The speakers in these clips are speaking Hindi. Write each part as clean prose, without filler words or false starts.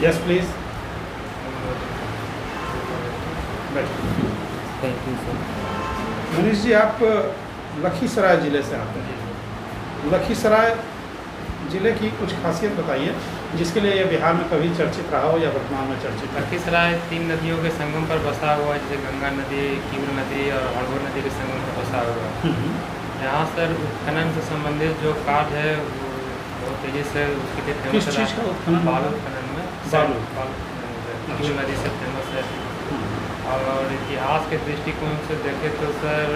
Yes please. Thank you sir. Manish ji, आप लखीसराय ज़िले से आते हैं। लखीसराय ज़िले की कुछ खासियत बताइए जिसके लिए ये बिहार में कभी चर्चित रहा हो या वर्तमान में चर्चित है। लखीसराय 3 नदियों के संगम पर बसा हुआ है, जैसे गंगा नदी, कीवल नदी और हड़गोर नदी के संगम पर बसा हुआ है। यहाँ सर उत्खनन से संबंधित जो कार्य है वो बहुत तेज़ी से उसके लिए फेमस किस चीज़ का उत्खनन? बालू उत्खनन में बालू। कीवल नदी से फेमस है। और इतिहास के दृष्टिकोण से देखें तो सर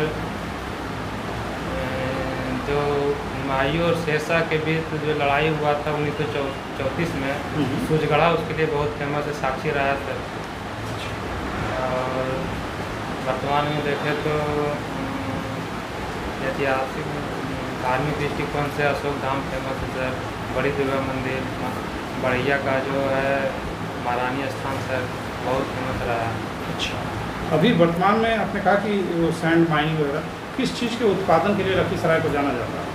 जो हुमायूं और शेरशाह के बीच जो लड़ाई हुआ था 1934 में, सूझगढ़ा उसके लिए बहुत फेमस है, साक्षी रहा था। और वर्तमान में देखें तो ऐतिहासिक धार्मिक दृष्टिकोण से अशोक धाम फेमस है सर, बड़ी दुर्गा मंदिर, बढ़िया का जो है महारानी स्थान सर बहुत फेमस रहा है। अच्छा, अभी वर्तमान में आपने कहा कि वो सैंड माइनिंग वगैरह किस चीज़ के उत्पादन के लिए लखीसराय को जाना जाता है?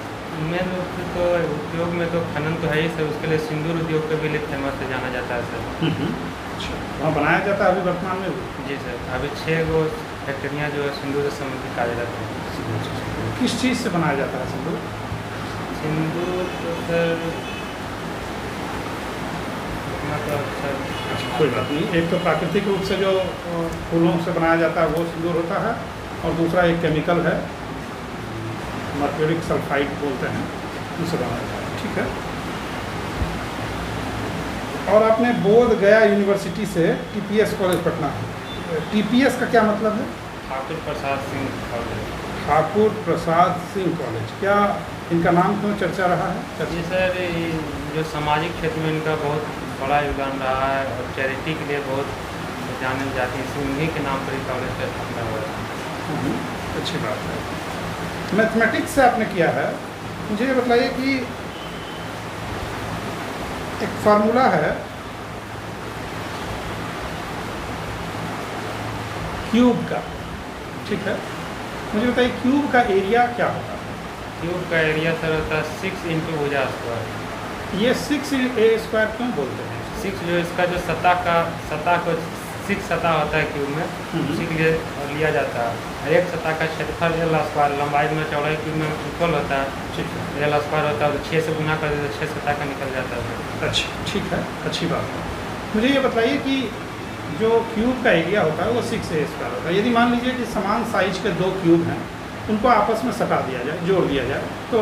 मेन रूप से तो उद्योग में तो खनन तो है ही सर, उसके लिए सिंदूर उद्योग के भी लिए फेमस है, जाना जाता है सर। अच्छा, वहाँ बनाया जाता है अभी वर्तमान में? जी सर, अभी 6 गो फैक्ट्रियाँ जो है सिंदूर से संबंधित कार्यरत हैं। किस चीज़ से बनाया जाता है सिंदूर? सिंदूर तो सर उतना तो सर अच्छा, कोई बात नहीं। एक तो प्राकृतिक रूप से जो फूलों से बनाया जाता है वो सिंदूर होता है, और दूसरा एक केमिकल है, मर्क्यूरिक सल्फाइड बोलते हैं, उसे बनाया जाता है। ठीक है। और आपने बोध गया यूनिवर्सिटी से टीपीएस कॉलेज पटना, टीपीएस का क्या मतलब है? ठाकुर प्रसाद सिंह कॉलेज। ठाकुर प्रसाद सिंह कॉलेज, क्या इनका नाम क्यों चर्चा रहा है? जी सर, ये जो सामाजिक क्षेत्र में इनका बहुत बड़ा योगदान रहा है और चैरिटी के लिए बहुत जाने जाती है, उन्हीं के नाम पर ही कॉलेज का स्थापना हुआ है। अच्छी बात है। मैथमेटिक्स से आपने किया है, मुझे ये बताइए कि एक फार्मूला है क्यूब का, ठीक है, मुझे बताइए क्यूब का एरिया क्या होता है? क्यूब का एरिया सर होता है 6 इंटू भुजा स्क्वायर। ये 6a² क्यों बोलते हैं? 6 जो इसका जो सतह को 6 सतह होता है क्यूब में, उसी के लिए लिया जाता है। और एक सतह का क्षेत्रफल l², लंबाई में चौड़ाई क्यूब में इक्वल होता है, ठीक है, l² होता है, तो 6 से गुना कर देते 6 सतह का निकल जाता है। अच्छा, ठीक है, अच्छी बात है। मुझे ये बताइए कि जो क्यूब का एरिया होता है वो 6a² होता है। यदि मान लीजिए कि समान साइज के 2 क्यूब हैं, उनको आपस में सटा दिया जाए, जोड़ दिया जाए, तो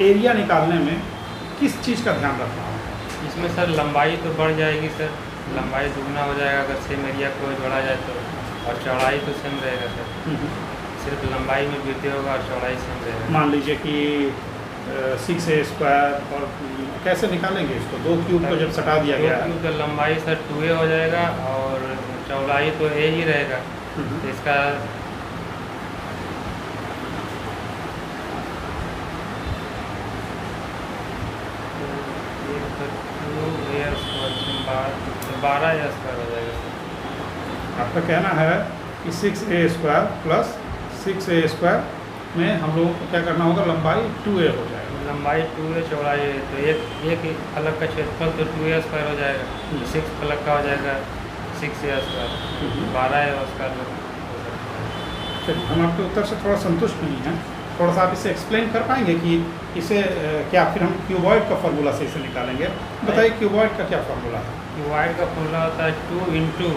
एरिया निकालने में किस चीज़ का ध्यान रखना होगा? इसमें सर लंबाई तो बढ़ जाएगी सर, लंबाई दुगना हो जाएगा अगर सेम एरिया को जोड़ा जाए तो, और चौड़ाई तो सेम रहेगा सर, सिर्फ लंबाई में वृद्धि होगा और चौड़ाई सेम रहेगा। मान लीजिए कि 6a², और कैसे निकालेंगे इसको? 2 क्यूब को जब सटा दिया गया है, तो लंबाई सर 2a हो जाएगा और चौड़ाई तो a ही रहेगा, तो इसका तो 12a² हो जाएगा सर। आपका कहना है कि 6a² प्लस 6a² में हम लोगों को क्या करना होगा? लंबाई 2a हो जाएगा। लंबाई 2a, चौड़ाई है, तो एक फलक का क्षेत्रफल तो 2a² हो जाएगा, तो 6 फलक का हो जाएगा 6a², 12a²। चलिए, हम आपके उत्तर से थोड़ा संतुष्ट नहीं हैं, थोड़ा सा आप इसे एक्सप्लेन कर पाएंगे कि इसे क्या फिर हम क्यूबॉइड का फार्मूला से इसे निकालेंगे? बताइए क्यूबॉइड का क्या फार्मूला है? क्यूबॉइड का फॉर्मूला होता है 2 into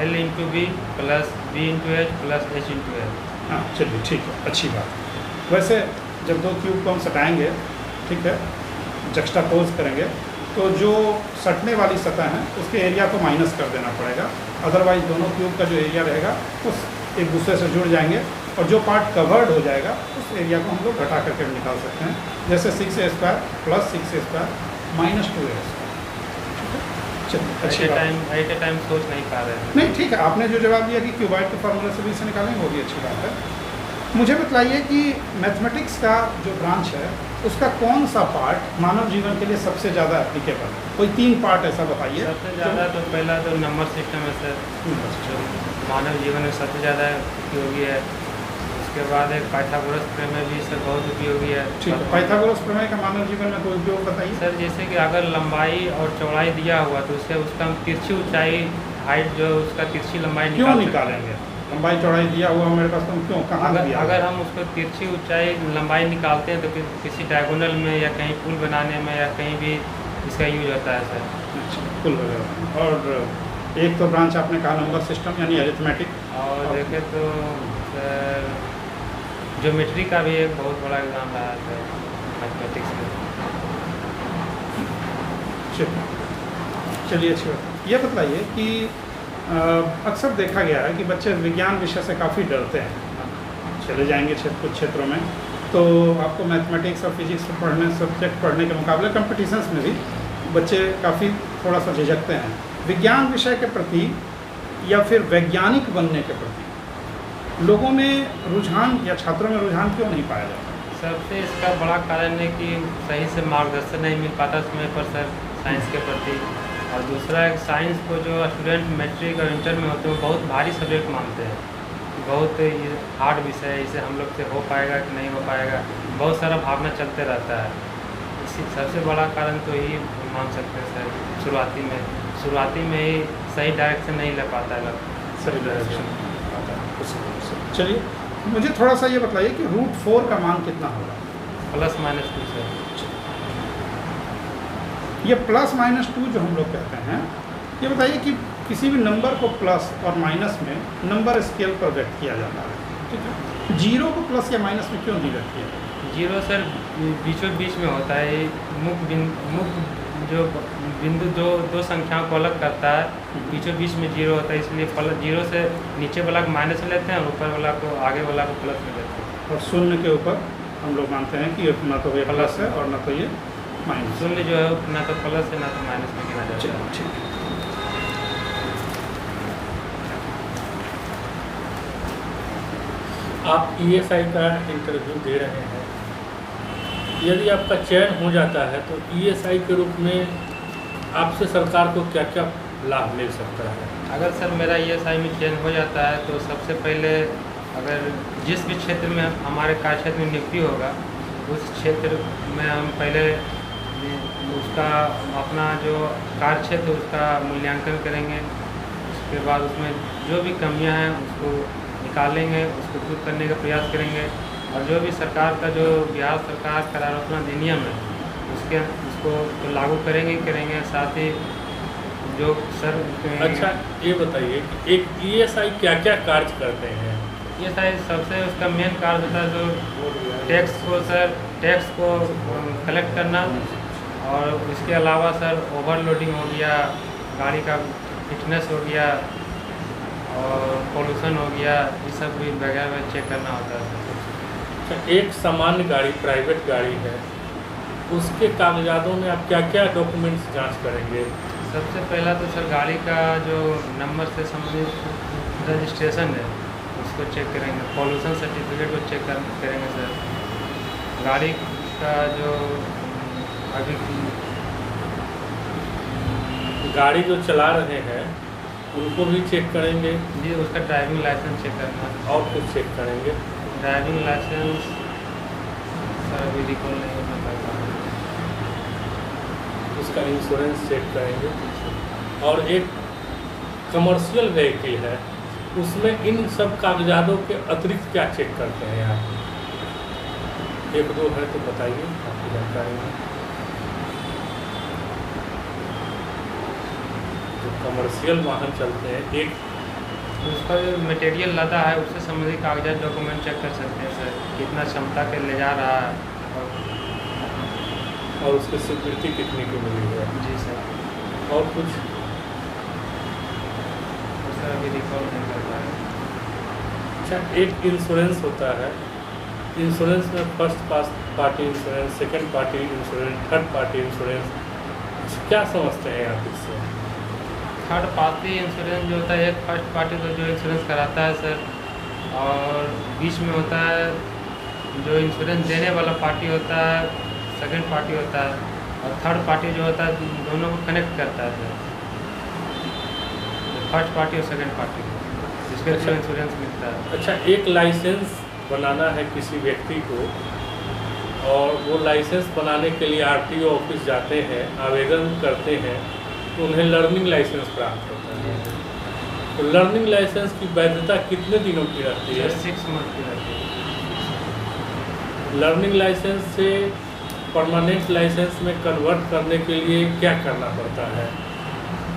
l into B plus b into H plus h into L. हाँ, चलिए, ठीक है, अच्छी बात है। वैसे जब 2 क्यूब को हम सटाएंगे, ठीक है, जक्स्टापोज करेंगे, तो जो सटने वाली सतह है उसके एरिया को माइनस कर देना पड़ेगा, अदरवाइज दोनों क्यूब का जो एरिया रहेगा उस एक दूसरे से जुड़ जाएंगे, और जो पार्ट कवर्ड हो जाएगा उस एरिया को हम लोग घटा करके निकाल सकते हैं, जैसे 6a² plus 6a² minus 2a²। चलिए, अच्छी बात। एट ए टाइम सोच नहीं पा रहे हैं। नहीं, ठीक है, आपने जो जवाब दिया कि क्यूबॉइड के फार्मूले से भी इसे निकालेंगे, वो भी अच्छी बात है। मुझे बताइए कि मैथमेटिक्स का जो ब्रांच है उसका कौन सा पार्ट मानव जीवन के लिए सबसे ज़्यादा एप्लीकेबल है? कोई 3 पार्ट ऐसा बताइए। सबसे ज़्यादा तो पहला तो नंबर सिस्टम है सर, जो मानव जीवन में सबसे ज़्यादा उपयोगी है। उसके बाद एक पाइथागोरस प्रमेय भी सर बहुत उपयोगी है। ठीक है, पाइथागोरस प्रमेय का मानव जीवन में कोई उपयोग बताइए। सर जैसे कि अगर लंबाई और चौड़ाई दिया हुआ तो उससे उसका हम तिरछी ऊंचाई हाइट जो उसका तिरछी लंबाई क्यों निकाल सकते हैं। निकालेंगे? लंबाई चौड़ाई दिया हुआ मेरे पास, तुम क्यों कहाँ दिया? अगर हम उसको तिरछी ऊंचाई लंबाई निकालते हैं तो किसी डायगोनल में या कहीं पुल बनाने में या कहीं भी इसका यूज होता है सर। अच्छा, पुल वगैरह। और एक तो ब्रांच आपने कहा नंबर सिस्टम यानी अरिथमेटिक, और देखें तो सर ज्योमेट्री का भी एक बहुत बड़ा एग्जाम रहा है सर मैथमेटिक्स में। चलिए अच्छी बात। ये बताइए कि अक्सर देखा गया है कि बच्चे विज्ञान विषय से काफ़ी डरते हैं। चले जाएंगे कुछ क्षेत्रों में तो आपको मैथमेटिक्स और फिजिक्स सब्जेक्ट पढ़ने के मुकाबले कंपटीशंस में भी बच्चे काफ़ी थोड़ा सा झिझकते हैं। विज्ञान विषय के प्रति या फिर वैज्ञानिक बनने के प्रति लोगों में रुझान या छात्रों में रुझान क्यों नहीं पाया जाता? सबसे इसका बड़ा कारण है कि सही से मार्गदर्शन नहीं मिल पाता समय पर सर साइंस के प्रति। और दूसरा एक साइंस को जो स्टूडेंट मैट्रिक और इंटर में होते हैं वो बहुत भारी सब्जेक्ट मानते हैं, बहुत हार्ड विषय है, इसे हम लोग से हो पाएगा कि नहीं हो पाएगा, बहुत सारा भावना चलते रहता है। इसी सबसे बड़ा कारण तो यही मान सकते हैं सर। शुरुआती में ही सही डायरेक्शन नहीं ले पाता है लोग। सही डायरेक्शन। चलिए मुझे थोड़ा सा ये बताइए कि √4 का मान कितना होगा? +-2 सर। ये +-2 जो हम लोग कहते हैं, ये बताइए कि किसी भी नंबर को प्लस और माइनस में नंबर स्केल पर व्यक्त किया जाता है, ठीक है? 0 को प्लस या माइनस में क्यों नहीं व्यक्त किया जाता? 0 सर बीचों बीच में होता है। मुख्य जो बिंदु दो संख्याओं को अलग करता है, बीचों बीच में 0 होता है, इसलिए 0 से नीचे वाला को माइनस में लेते हैं और ऊपर वाला को आगे वाला को प्लस में लेते हैं। और शून्य के ऊपर हम लोग मानते हैं कि ना तो ये प्लस है और ना तो ये माइनस। शून्य जो है ना तो प्लस है ना तो माइनस में गिना जाता है। ठीक। आप ESI का इंटरव्यू दे रहे हैं, यदि आपका चयन हो जाता है तो ESI के रूप में आपसे सरकार को क्या क्या लाभ मिल सकता है? अगर सर मेरा ESI में चयन हो जाता है तो सबसे पहले अगर जिस भी क्षेत्र में हमारे कार्य क्षेत्र में नियुक्ति होगा उस क्षेत्र में हम पहले उसका अपना जो कार्य क्षेत्र उसका मूल्यांकन करेंगे। उसके बाद उसमें जो भी कमियां हैं उसको निकालेंगे, उसको दूर करने का प्रयास करेंगे। और जो भी सरकार का जो बिहार सरकार करारोपण अधिनियम है उसको तो लागू करेंगे। साथ ही जो सर अच्छा ये बताइए कि एक ESI क्या क्या कार्य करते हैं? ESI सबसे उसका मेन कार्य होता है जो टैक्स को कलेक्ट करना, और इसके अलावा सर ओवरलोडिंग हो गया, गाड़ी का फिटनेस हो गया और पोल्यूशन हो गया, ये सब भी वगैरह चेक करना होता है। एक सामान्य गाड़ी, प्राइवेट गाड़ी है, उसके कागजातों में आप क्या क्या डॉक्यूमेंट्स जांच करेंगे? सबसे पहला तो सर गाड़ी का जो नंबर से संबंधित रजिस्ट्रेशन है उसको चेक करेंगे, पोल्यूशन सर्टिफिकेट को चेक करेंगे सर। गाड़ी का जो अभी गाड़ी जो चला रहे हैं उनको भी चेक करेंगे जी, उसका ड्राइविंग लाइसेंस चेक करना है। और कुछ चेक करेंगे? ड्राइविंग लाइसेंस सर अभी रिकॉल नहीं हो पाएगा। उसका इंश्योरेंस चेक करेंगे। और एक कमर्शियल व्हीकल है, उसमें इन सब कागजातों के अतिरिक्त क्या चेक करते हैं आप? 1-2 है तो बताइए आपकी जानकारी में। जो कमर्शियल वाहन चलते हैं, एक उसका जो मटेरियल लाता है उससे संबंधित कागजात डॉक्यूमेंट चेक कर सकते हैं सर, कितना क्षमता के ले जा रहा है और उसकी स्वीकृति कितनी की मिली है। जी सर। और कुछ? उसका अभी रिकॉल नहीं कर पाया। अच्छा, एक इंश्योरेंस होता है, इंश्योरेंस में first party insurance, second party insurance, third party insurance, क्या समझते हैं आप इससे? थर्ड पार्टी इंश्योरेंस जो होता है, एक फर्स्ट पार्टी को जो इंश्योरेंस कराता है सर, और बीच में होता है जो इंश्योरेंस देने वाला पार्टी होता है, सेकंड पार्टी होता है, और थर्ड पार्टी जो होता है दोनों को कनेक्ट करता है सर, फर्स्ट पार्टी और सेकंड पार्टी को, जिसके थ्रू इंश्योरेंस मिलता है। अच्छा, एक लाइसेंस बनाना है किसी व्यक्ति को और वो लाइसेंस बनाने के लिए आरटीओ ऑफिस जाते हैं, आवेदन करते हैं, तो उन्हें लर्निंग लाइसेंस प्राप्त होता है। तो लर्निंग लाइसेंस की वैधता कितने दिनों की रहती है? 6 मंथ की रहती है। लर्निंग लाइसेंस से परमानेंट लाइसेंस में कन्वर्ट करने के लिए क्या करना पड़ता है?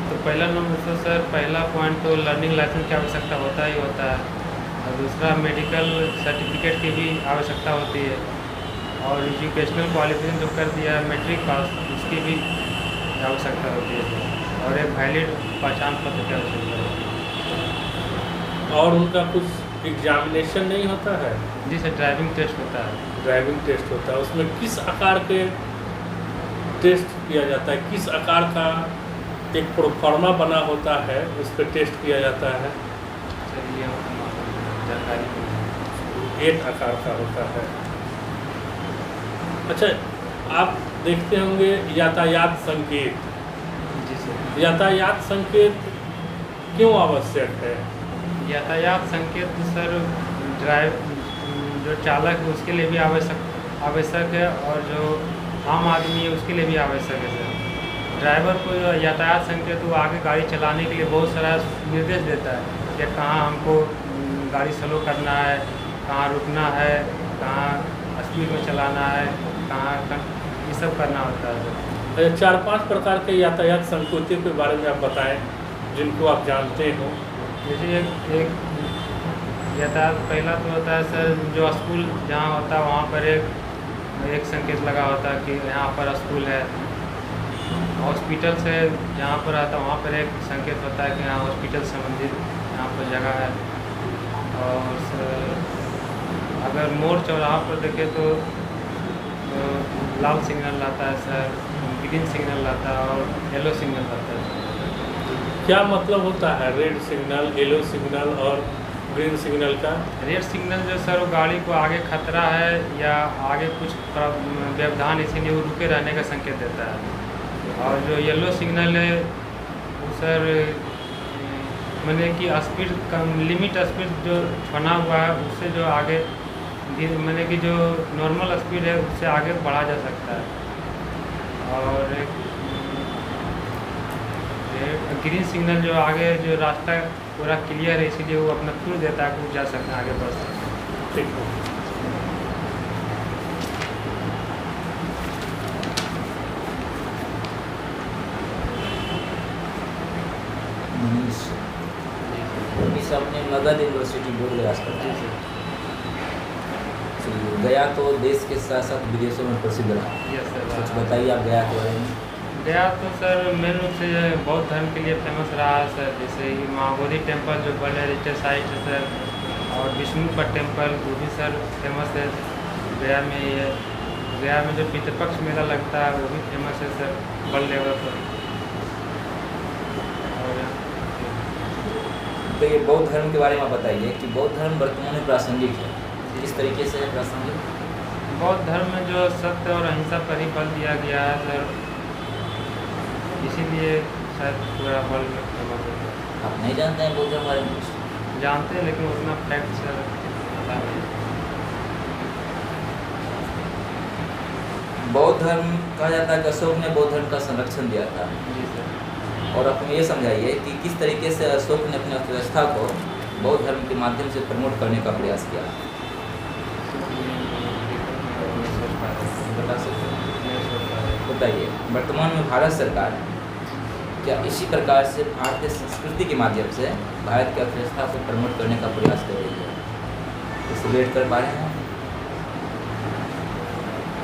तो पहला नंबर तो सर पहला पॉइंट तो लर्निंग लाइसेंस की आवश्यकता होता ही होता है, और दूसरा मेडिकल सर्टिफिकेट की भी आवश्यकता होती है, और एजुकेशनल क्वालिफिकेशन जो कर दिया है मैट्रिक पास, उसकी भी आवश्यकता होती है, और एक वैलिड पहचान पत्र की आवश्यकता होती है। और उनका कुछ एग्जामिनेशन नहीं होता है? जी सर, ड्राइविंग टेस्ट होता है। ड्राइविंग टेस्ट होता है, उसमें किस आकार के टेस्ट किया जाता है? किस आकार का एक प्रोफार्मा बना होता है, उस पर टेस्ट किया जाता है? सर ये जानकारी नहीं है। 8 आकार का होता है। अच्छा, आप देखते होंगे यातायात संकेत। जी सर। यातायात संकेत क्यों आवश्यक है? यातायात संकेत तो सर जो चालक है उसके लिए भी आवश्यक है, और जो आम आदमी है उसके लिए भी आवश्यक है सर। ड्राइवर को जो यातायात संकेत वो आगे गाड़ी चलाने के लिए बहुत सारा निर्देश देता है कि कहाँ हमको गाड़ी स्लो करना है, कहाँ रुकना है, कहाँ स्पीड में चलाना है, कहाँ ये सब करना होता है। 4-5 प्रकार के यातायात संकेतों के बारे में आप बताएं जिनको आप जानते हो। जैसे एक यातायात पहला तो होता है सर, जो स्कूल जहाँ होता है वहाँ पर एक संकेत लगा होता है कि यहाँ पर स्कूल है। हॉस्पिटल से जहाँ पर आता है वहाँ पर एक संकेत होता है कि यहाँ हॉस्पिटल संबंधित यहाँ पर जगह है। और अगर मोड़ चौराहा पर देखें तो लाल सिग्नल लाता है सर, ग्रीन सिग्नल लाता है और येलो सिग्नल लाता है। क्या मतलब होता है रेड सिग्नल, येलो सिग्नल और ग्रीन सिग्नल का? रेड सिग्नल जो सर वो गाड़ी को आगे खतरा है या आगे कुछ व्यवधान, इसीलिए वो रुके रहने का संकेत देता है। और जो येलो सिग्नल है वो सर मैंने कि स्पीड कम, लिमिट स्पीड जो बना हुआ है उससे जो आगे मैंने कि जो नॉर्मल स्पीड है उससे आगे बढ़ा जा सकता है। और ग्रीन सिग्नल जो आगे जो रास्ता पूरा क्लियर है इसीलिए वो अपना थ्रू देता है कि जा सकते हैं, आगे बढ़ सकते हैं। ठीक है। मनीष अपने मगध यूनिवर्सिटी बोल गया जी सर। गया तो देश के साथ साथ विदेशों में प्रसिद्ध रहा। Yes sir. कुछ बताइए आप गया के बारे में। गया तो सर मेन रूप से बौद्ध धर्म के लिए फेमस रहा है सर। जैसे कि महाबोधि टेम्पल जो वर्ल्ड हेरिटेज साइट है सर, और विष्णुपद टेम्पल वो भी सर फेमस है गया में। ये गया में जो पितृपक्ष मेला लगता है वो भी फेमस है सर वर्ल्ड लेवल पर। और तो ये बौद्ध धर्म के बारे में बताइए कि बौद्ध धर्म वर्तमान में प्रासंगिक है, किस तरीके से है प्रासंगिक? बौद्ध धर्म में जो सत्य और अहिंसा पर ही बल दिया गया है सर, इसीलिए शायद पूरा वर्ल्ड में फेमस है। आप नहीं जानते हैं बौद्ध धर्म बारे में? जानते हैं लेकिन उतना फैक्ट सर पता नहीं। बौद्ध धर्म कहा जाता है कि अशोक ने बौद्ध धर्म का संरक्षण दिया था। जी सर। और आप हमें ये समझाइए कि किस तरीके से अशोक ने अपनी अर्थव्यवस्था को बौद्ध धर्म के माध्यम से प्रमोट करने का प्रयास किया। बता सकते हैं? बताइए। वर्तमान में भारत सरकार क्या इसी प्रकार से भारतीय संस्कृति के माध्यम से भारत की अर्थव्यवस्था को प्रमोट करने का प्रयास कर रही है? इसे वेट कर पा रहे हैं?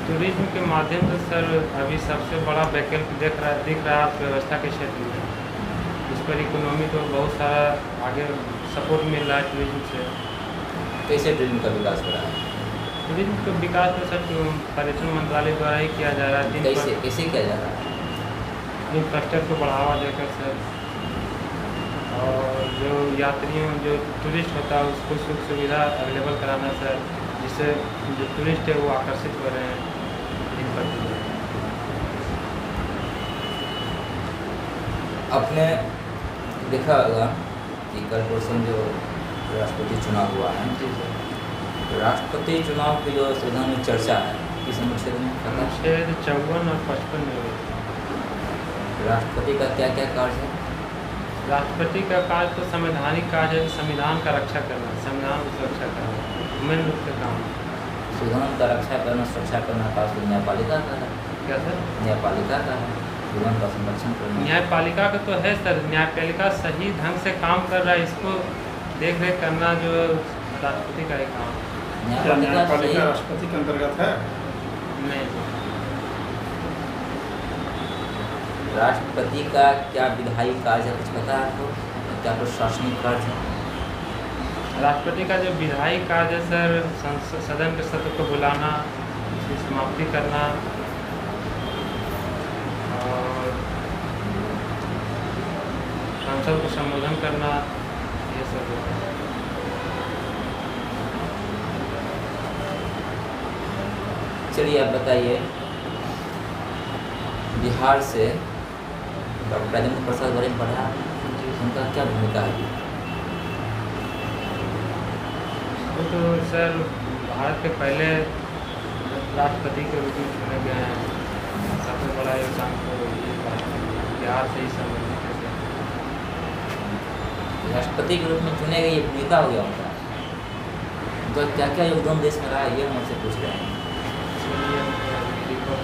टूरिज्म के माध्यम से सर अभी सबसे बड़ा वैकल्प दिख रहा है अर्थव्यवस्था के क्षेत्र में। इस पर इकोनॉमी को बहुत सारा आगे सपोर्ट मिल रहा है टूरिज्म से। कैसे टूरिज्म का विकास हो रहा है? टूरिज्म का विकास तो सर पर्यटन मंत्रालय द्वारा ही किया जा रहा है। कैसे किया जा रहा है? इंफ्रास्ट्रक्चर को बढ़ावा देकर सर, और जो यात्रियों जो टूरिस्ट होता है उसको सुख सुविधा अवेलेबल कराना सर, जिससे जो टूरिस्ट है वो आकर्षित हो रहे हैं इन पर। आपने देखा होगा कि कल परसों जो राष्ट्रपति चुनाव हुआ है, जी सर। राष्ट्रपति चुनाव की जो संविधान में चर्चा है किस अनुच्छेद में पता है? अनुच्छेद 54 और 55 में हुई। राष्ट्रपति का क्या क्या कार्य है? राष्ट्रपति का कार्य तो संवैधानिक कार्य है, संविधान का रक्षा करना, संविधान की सुरक्षा करना मेन रूप से काम है। संविधान का रक्षा करना सुरक्षा करना पास न्यायपालिका का है। क्या सर? न्यायपालिका का है संविधान का संरक्षण करना। न्यायपालिका का तो है सर, न्यायपालिका सही ढंग से काम कर रहा है, इसको देख रेख करना जो राष्ट्रपति का ही काम है। क्या न्यायपालिका न्यायपालिका सही- राष्ट्रपति के अंतर्गत है? नहीं, राष्ट्रपति का क्या विधायी कार्य है कुछ पता है आपको? क्या प्रशासनिक कार्य है? राष्ट्रपति का जो विधायी कार्य है सर, सदन के सत्र को बुलाना, उसकी समाप्ति करना और सांसद को संबोधन करना, ये सब होता है। चलिए आप बताइए, बिहार से डॉक्टर राजेंद्र प्रसाद बारे में पढ़ा, उनका क्या भूमिका है? वो तो सर भारत के पहले राष्ट्रपति के रूप में चुने गए हैं। सबसे बड़ा योगदान तो ये बिहार से ही संबंधित है। राष्ट्रपति के रूप में चुने गए, ये भूमिका हो गया उनका। उनका क्या क्या योगदान देश में रहा है, ये हम हमसे पूछ रहे हैं। इसलिए उनको रिकॉर्ड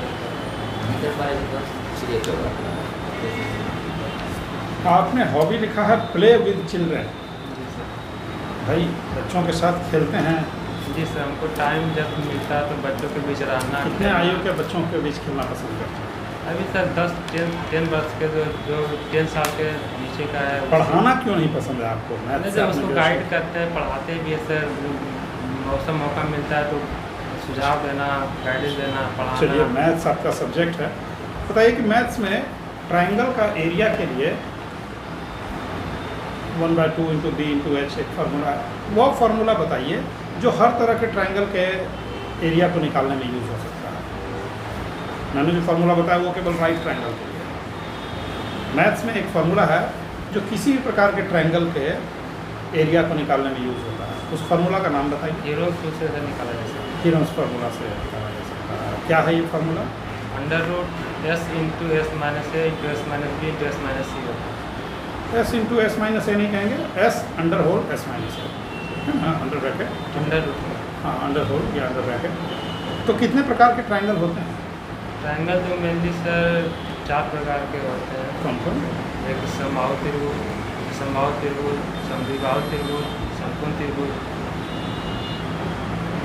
नहीं कर पाए तो चलिए कोई बात नहीं। आपने हॉबी लिखा है प्ले विद चिल्ड्रेन। जी सर। भाई बच्चों के साथ खेलते हैं। जी सर, हमको टाइम जब मिलता है तो बच्चों के बीच रहना। कितने आयु के बच्चों के बीच खेलना पसंद करते हैं? अभी सर 10 वर्ष के जो 10 साल के नीचे का है। पढ़ाना क्यों नहीं पसंद है आपको? मैथ से जब आपने उसको जो- गाइड करते हैं, पढ़ाते भी है सर, मौका मिलता है तो सुझाव देना, गाइडेंस देना, चलिए, पढ़ाना। मैथ्स आपका सब्जेक्ट है। बताइए कि मैथ्स में ट्राइंगल का एरिया के लिए 1/2 × b × h एक फार्मूला है। वो फार्मूला बताइए जो हर तरह के ट्राइंगल के एरिया को निकालने में यूज़ हो सकता है। मैंने जो फार्मूला बताया वो केवल राइट ट्राइंगल के लिए। मैथ्स में एक फार्मूला है जो किसी भी प्रकार के ट्राइंगल के एरिया को निकालने में यूज़ होता है। उस फार्मूला का नाम बताइए। हीरो से सर निकाला जा सकता है। हीरोन्स फार्मूला से निकाला जा सकता है। क्या है ये formula? √s × s - a × s - b × s - c होता है। s × s - a नहीं कहेंगे, s _ s - a है ना, अंडर ब्रैकेट। √। हाँ, अंडर होल या अंडर ब्रैकेट। तो कितने प्रकार के ट्राइंगल होते हैं? ट्रायंगल तो मेनली सर 4 प्रकार के होते हैं। कौन कौन? एक समबाहु त्रिभुज, समद्विबाहु त्रिभुज, समकोण त्रिभुज।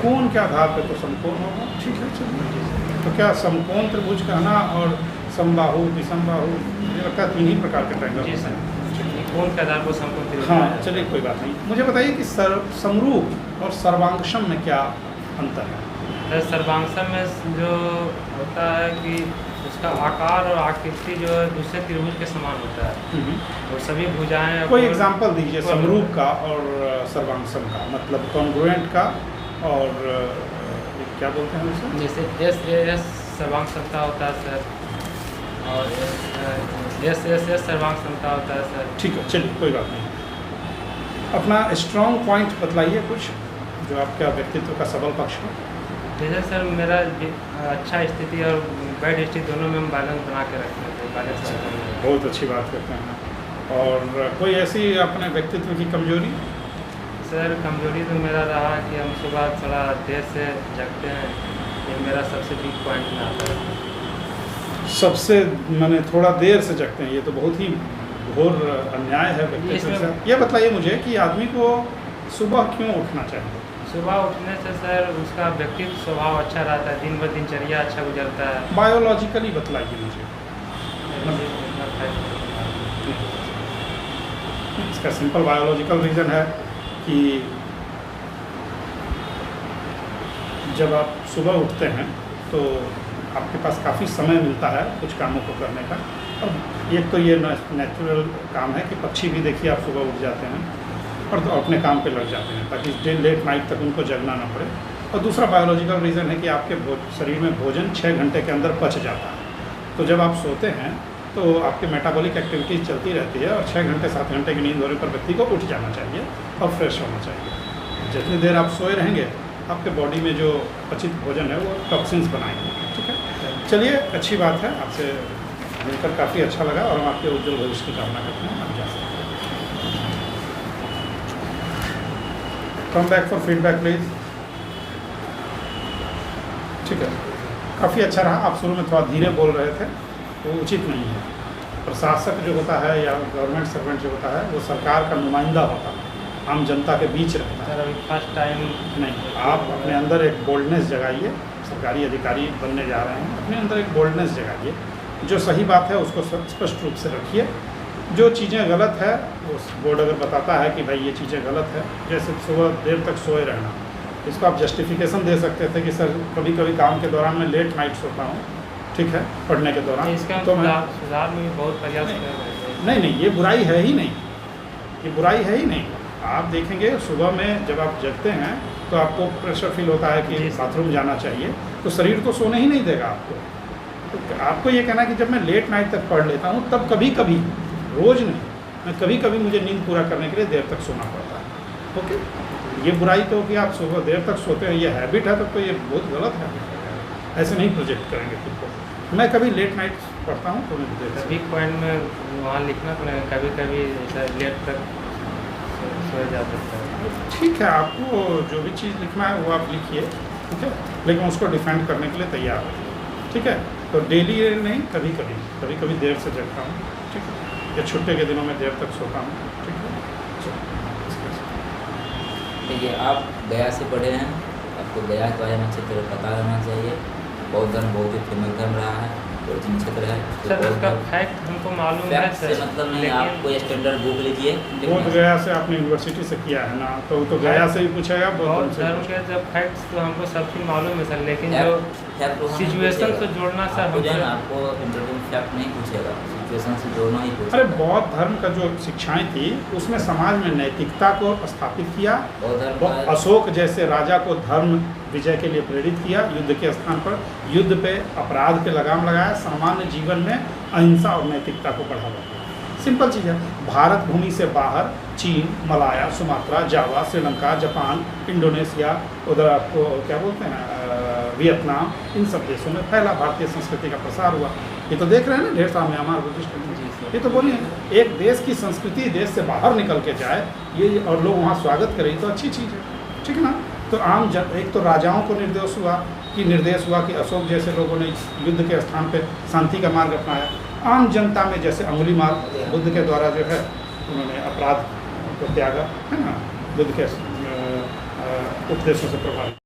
कोण के आधार पर तो समकोण होगा। ठीक है, चलिए। तो क्या समकोण त्रिभुज कहना और समबाहु विषमबाहु, मुझे लगता है 3 ही प्रकार के ट्राइंगल जी होते सर, हैं। ये कोण के आधार पर समकोण त्रिभुज। हाँ, चलिए, कोई बात नहीं। मुझे बताइए कि समरूप और सर्वांगसम में क्या अंतर है? सर सर्वांगसम में जो होता है कि उसका आकार और आकृति जो है दूसरे त्रिभुज के समान होता है और सभी भुजाएं। कोई एग्जांपल दीजिए समरूप का और सर्वांगसम का, मतलब कॉन्ग्रुएंट का और क्या बोलते हैं उसे? जैसे SAS सर्वांग समता होता है सर, और SSS सर्वांग समता होता है सर। ठीक है, चलिए, कोई बात नहीं। अपना स्ट्रॉन्ग पॉइंट बतलाइए कुछ जो आपका व्यक्तित्व का सबल पक्ष हो। जैसे सर मेरा अच्छा स्थिति और बैड स्थिति दोनों में हम बैलेंस बना के रखते हैं, बैलेंस रखते हैं। बहुत अच्छी बात करते हैं। और कोई ऐसी अपने व्यक्तित्व की कमजोरी? सर कमजोरी तो मेरा रहा कि हम सुबह थोड़ा देर से जगते हैं, ये मेरा सबसे वीक पॉइंट में आता है। सबसे मैंने थोड़ा देर से जगते हैं, ये तो बहुत ही घोर अन्याय है व्यक्तित्व से। ये बताइए मुझे कि आदमी को सुबह क्यों उठना चाहिए? सुबह उठने से सर उसका व्यक्तित्व स्वभाव अच्छा रहता है, दिन ब दिनचर्या अच्छा गुजरता है। बायोलॉजिकली बतलाइए मुझे। इसका सिंपल बायोलॉजिकल रीज़न है कि जब आप सुबह उठते हैं तो आपके पास काफ़ी समय मिलता है कुछ कामों को करने का। और एक तो ये नेचुरल काम है कि पक्षी भी देखिए आप सुबह उठ जाते हैं और तो अपने काम पे लग जाते हैं ताकि लेट नाइट तक उनको जगना ना पड़े। और दूसरा बायोलॉजिकल रीज़न है कि आपके शरीर में भोजन 6 घंटे के अंदर पच जाता है। तो जब आप सोते हैं तो आपकी मेटाबॉलिक एक्टिविटीज़ चलती रहती है और 6 घंटे 7 घंटे की नींद होने पर व्यक्ति को उठ जाना चाहिए और फ्रेश होना चाहिए। जितनी देर आप सोए रहेंगे आपके बॉडी में जो पचित भोजन है वो टॉक्सिन्स बनाएंगे। ठीक है, चलिए अच्छी बात है, आपसे मिलकर काफ़ी अच्छा लगा और हम आपके उज्जवल भविष्य की कामना करते हैं। आप जा सकते हैं। Come back for feedback please. ठीक है, काफ़ी अच्छा रहा। आप शुरू में थोड़ा धीरे बोल रहे थे, वो उचित नहीं है। प्रशासक जो होता है या गवर्नमेंट सर्वेंट जो होता है वो सरकार का नुमाइंदा होता है, आम जनता के बीच रहता है। सर अभी फर्स्ट टाइम नहीं, आप अपने अंदर एक बोल्डनेस जगाइए। सरकारी अधिकारी बनने जा रहे हैं, अपने अंदर एक बोल्डनेस जगाइए। जो सही बात है उसको स्पष्ट रूप से रखिए। जो चीज़ें गलत है उस बोर्ड अगर बताता है कि भाई ये चीज़ें गलत है, जैसे सुबह देर तक सोए रहना, इसको आप जस्टिफिकेशन दे सकते थे कि सर कभी कभी काम के दौरान मैं लेट नाइट सोता हूँ, ठीक है, पढ़ने के दौरान। इसका तो मैं सुधार में भी बहुत प्रयास कर रहे हैं। नहीं, ये बुराई है ही नहीं, ये बुराई है ही नहीं। आप देखेंगे सुबह में जब आप जगते हैं तो आपको प्रेशर फील होता है कि बाथरूम जाना चाहिए, तो शरीर तो सोने ही नहीं देगा आपको। तो आपको ये कहना है कि जब मैं लेट नाइट तक पढ़ लेता हूँ तब कभी कभी, रोज़ नहीं, मैं कभी कभी मुझे नींद पूरा करने के लिए देर तक सोना पड़ता है। ओके, ये बुराई तो कि आप सुबह देर तक सोते हैं, ये हैबिट है, तब तो ये बहुत गलत है। ऐसे नहीं प्रोजेक्ट करेंगे खुद को। मैं कभी लेट नाइट पढ़ता हूँ तो मैं देर सभी पॉइंट में वहाँ लिखना पड़ेगा, कभी कभी ऐसा लेट तक सो जा सकता है। ठीक है, आपको जो भी चीज़ लिखना है वो आप लिखिए, ठीक है, लेकिन उसको डिफेंड करने के लिए तैयार हो। ठीक है, तो डेली नहीं, कभी कभी देर से जगता हूँ, ठीक है, या छुट्टे के दिनों में देर तक सोता हूँ। ठीक है, देखिए आप गया से पढ़े हैं, आपको गया के बारे में अच्छी तरह पता रहना चाहिए। बौद्ध धर्म बहुत ही फेमस धर्म रहा है, ओरिजिन क्षेत्र है। सर इसका फैक्ट हमको मालूम है फैक्ट से सर, मतलब नहीं, लेकिन आप कोई स्टैंडर्ड बुक लीजिए। बोध गया से आपने यूनिवर्सिटी से किया है ना, तो वो तो गया से ही पूछेगा, बौद्ध बौद्ध से धर्म के जब फैक्ट्स तो हमको सब चीज़ मालूम है सर, लेकिन जो फैक्ट सिचुएशन से जोड़ना सर आपको जो है ना, हमको आपको इंटरव्यू में फैक्ट नहीं पूछेगा, सिचुएशन से जोड़ना ही पूछेगा। अरे बौद्ध धर्म का जो शिक्षाएं थी उसमें समाज में नैतिकता को स्थापित किया। बौद्ध धर्म वो का अशोक जैसे राजा को धर्म विजय के लिए प्रेरित किया, युद्ध के स्थान पर युद्ध पे अपराध पे लगाम लगाया, सामान्य जीवन में अहिंसा और नैतिकता को बढ़ावा दिया। सिंपल चीज़ है। भारत भूमि से बाहर चीन, मलाया, सुमात्रा, जावा, श्रीलंका, जापान, इंडोनेशिया, उधर आपको क्या बोलते हैं वियतनाम, इन सब देशों में फैला भारतीय संस्कृति का प्रसार हुआ। ये तो देख रहे हैं ना, ढेर सारा म्यांमार, बुद्धिस्ट। ये तो बोलिए एक देश की संस्कृति देश से बाहर निकल के जाए ये और लोग वहाँ स्वागत करें, तो अच्छी चीज़ है, ठीक है ना। तो आम जन, एक तो राजाओं को निर्देश हुआ कि अशोक जैसे लोगों ने युद्ध के स्थान पे शांति का मार्ग अपनाया। आम जनता में जैसे अंगुली मार बुद्ध के द्वारा जो है उन्होंने अपराध को त्यागा, है ना, बुद्ध के उपदेशों से प्रभावित।